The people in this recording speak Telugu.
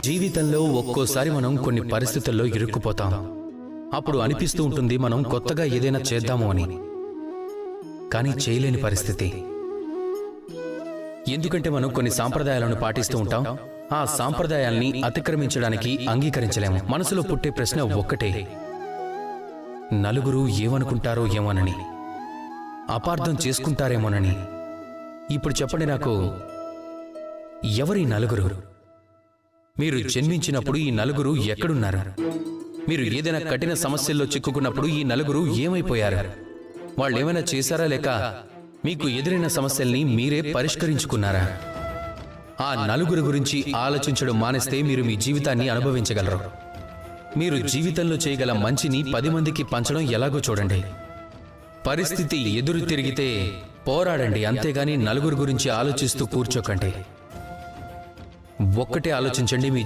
జీవితంలో ఒక్కోసారి మనం కొన్ని పరిస్థితుల్లో ఇరుక్కుపోతాం. అప్పుడు అనిపిస్తూ ఉంటుంది మనం కొత్తగా ఏదైనా చేద్దాము అని. కానీ చేయలేని పరిస్థితి. ఎందుకంటే మనం కొన్ని సాంప్రదాయాలను పాటిస్తూ ఉంటాం. ఆ సాంప్రదాయాల్ని అతిక్రమించడానికి అంగీకరించలేము. మనసులో పుట్టే ప్రశ్న ఒక్కటే, నలుగురు ఏమనుకుంటారో ఏమోనని, అపార్థం చేసుకుంటారేమోనని. ఇప్పుడు చెప్పండి నాకు, ఎవరి నలుగురు? మీరు జన్మించినప్పుడు ఈ నలుగురు ఎక్కడున్నారు? మీరు ఏదైనా కఠిన సమస్యల్లో చిక్కుకున్నప్పుడు ఈ నలుగురు ఏమైపోయారు? వాళ్ళేమైనా చేశారా, లేక మీకు ఎదురైన సమస్యల్ని మీరే పరిష్కరించుకున్నారా? ఆ నలుగురు గురించి ఆలోచించడం మానేస్తే మీరు మీ జీవితాన్ని అనుభవించగలరు. మీరు జీవితంలో చేయగల మంచిని 10 మందికి పంచడం ఎలాగో చూడండి. పరిస్థితి ఎదురు తిరిగితే పోరాడండి, అంతేగాని నలుగురు గురించి ఆలోచిస్తూ కూర్చోకండి. ఒక్కటే ఆలోచించండి, మీ